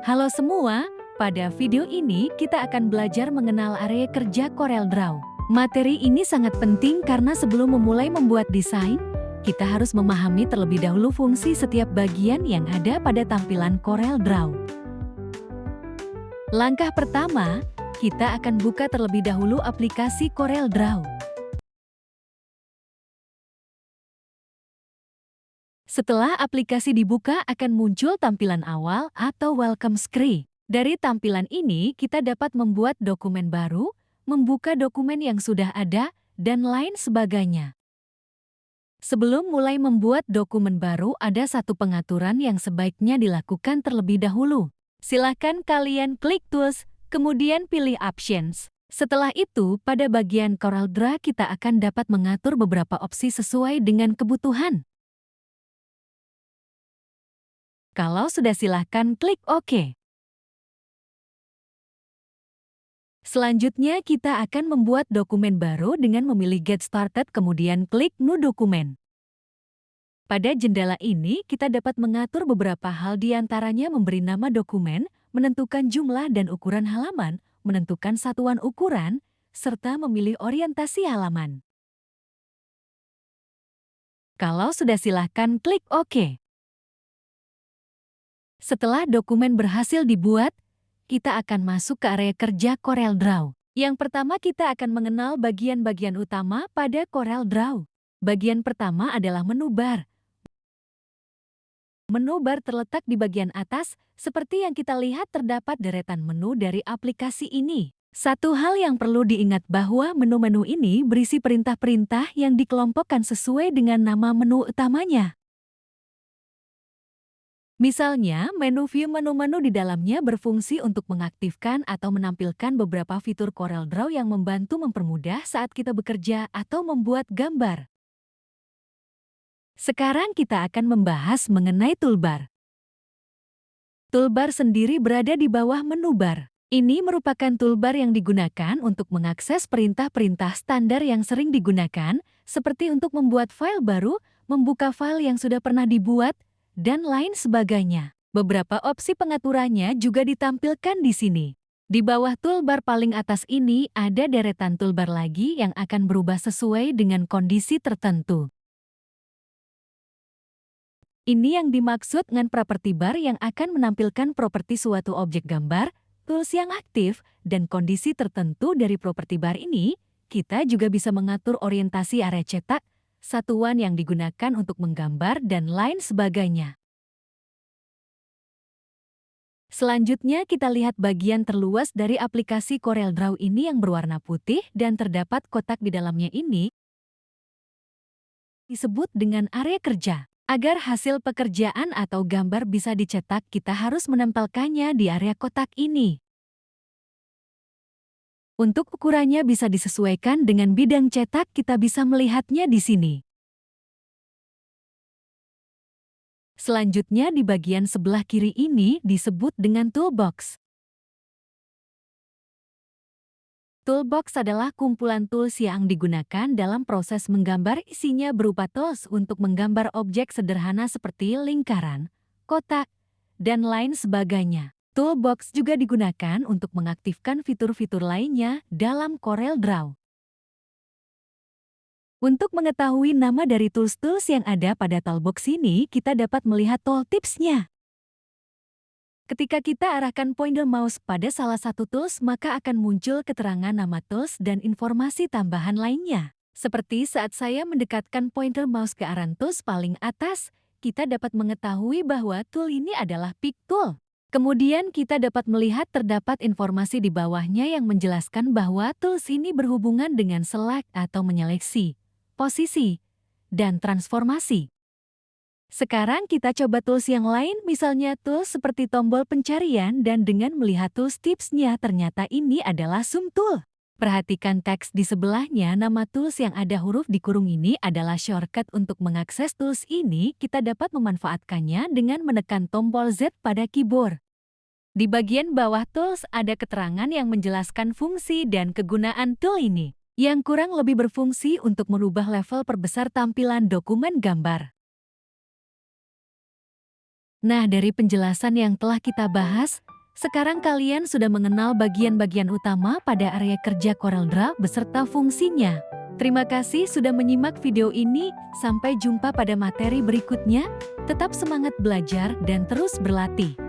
Halo semua, pada video ini kita akan belajar mengenal area kerja CorelDRAW. Materi ini sangat penting karena sebelum memulai membuat desain, kita harus memahami terlebih dahulu fungsi setiap bagian yang ada pada tampilan CorelDRAW. Langkah pertama, kita akan buka terlebih dahulu aplikasi CorelDRAW. Setelah aplikasi dibuka akan muncul tampilan awal atau welcome screen. Dari tampilan ini kita dapat membuat dokumen baru, membuka dokumen yang sudah ada, dan lain sebagainya. Sebelum mulai membuat dokumen baru ada satu pengaturan yang sebaiknya dilakukan terlebih dahulu. Silakan kalian klik Tools, kemudian pilih Options. Setelah itu, pada bagian CorelDRAW kita akan dapat mengatur beberapa opsi sesuai dengan kebutuhan. Kalau sudah silahkan klik OK. Selanjutnya kita akan membuat dokumen baru dengan memilih Get Started kemudian klik New Document. Pada jendela ini kita dapat mengatur beberapa hal diantaranya memberi nama dokumen, menentukan jumlah dan ukuran halaman, menentukan satuan ukuran, serta memilih orientasi halaman. Kalau sudah silahkan klik OK. Setelah dokumen berhasil dibuat, kita akan masuk ke area kerja CorelDRAW. Yang pertama kita akan mengenal bagian-bagian utama pada CorelDRAW. Bagian pertama adalah menu bar. Menu bar terletak di bagian atas, seperti yang kita lihat terdapat deretan menu dari aplikasi ini. Satu hal yang perlu diingat bahwa menu-menu ini berisi perintah-perintah yang dikelompokkan sesuai dengan nama menu utamanya. Misalnya, menu view menu-menu di dalamnya berfungsi untuk mengaktifkan atau menampilkan beberapa fitur CorelDRAW yang membantu mempermudah saat kita bekerja atau membuat gambar. Sekarang kita akan membahas mengenai toolbar. Toolbar sendiri berada di bawah menu bar. Ini merupakan toolbar yang digunakan untuk mengakses perintah-perintah standar yang sering digunakan, seperti untuk membuat file baru, membuka file yang sudah pernah dibuat, dan lain sebagainya. Beberapa opsi pengaturannya juga ditampilkan di sini. Di bawah toolbar paling atas ini ada deretan toolbar lagi yang akan berubah sesuai dengan kondisi tertentu. Ini yang dimaksud dengan properti bar yang akan menampilkan properti suatu objek gambar, tools yang aktif, dan kondisi tertentu dari properti bar ini. Kita juga bisa mengatur orientasi area cetak, satuan yang digunakan untuk menggambar, dan lain sebagainya. Selanjutnya kita lihat bagian terluas dari aplikasi CorelDRAW ini yang berwarna putih dan terdapat kotak di dalamnya ini disebut dengan area kerja. Agar hasil pekerjaan atau gambar bisa dicetak, kita harus menempelkannya di area kotak ini. Untuk ukurannya bisa disesuaikan dengan bidang cetak, kita bisa melihatnya di sini. Selanjutnya di bagian sebelah kiri ini disebut dengan toolbox. Toolbox adalah kumpulan tools yang digunakan dalam proses menggambar, isinya berupa tools untuk menggambar objek sederhana seperti lingkaran, kotak, dan lain sebagainya. Toolbox juga digunakan untuk mengaktifkan fitur-fitur lainnya dalam CorelDRAW. Untuk mengetahui nama dari tools-tools yang ada pada toolbox ini, kita dapat melihat tooltipsnya. Ketika kita arahkan pointer mouse pada salah satu tools, maka akan muncul keterangan nama tools dan informasi tambahan lainnya. Seperti saat saya mendekatkan pointer mouse ke arah tools paling atas, kita dapat mengetahui bahwa tool ini adalah Pick Tool. Kemudian kita dapat melihat terdapat informasi di bawahnya yang menjelaskan bahwa tools ini berhubungan dengan select atau menyeleksi, posisi, dan transformasi. Sekarang kita coba tools yang lain, misalnya tools seperti tombol pencarian, dan dengan melihat tools tipsnya ternyata ini adalah zoom tool. Perhatikan teks di sebelahnya, nama tools yang ada huruf di kurung ini adalah shortcut. Untuk mengakses tools ini, kita dapat memanfaatkannya dengan menekan tombol Z pada keyboard. Di bagian bawah tools ada keterangan yang menjelaskan fungsi dan kegunaan tool ini, yang kurang lebih berfungsi untuk merubah level perbesar tampilan dokumen gambar. Nah, dari penjelasan yang telah kita bahas, Sekarang kalian sudah mengenal bagian-bagian utama pada area kerja CorelDRAW beserta fungsinya. Terima kasih sudah menyimak video ini, sampai jumpa pada materi berikutnya. Tetap semangat belajar dan terus berlatih.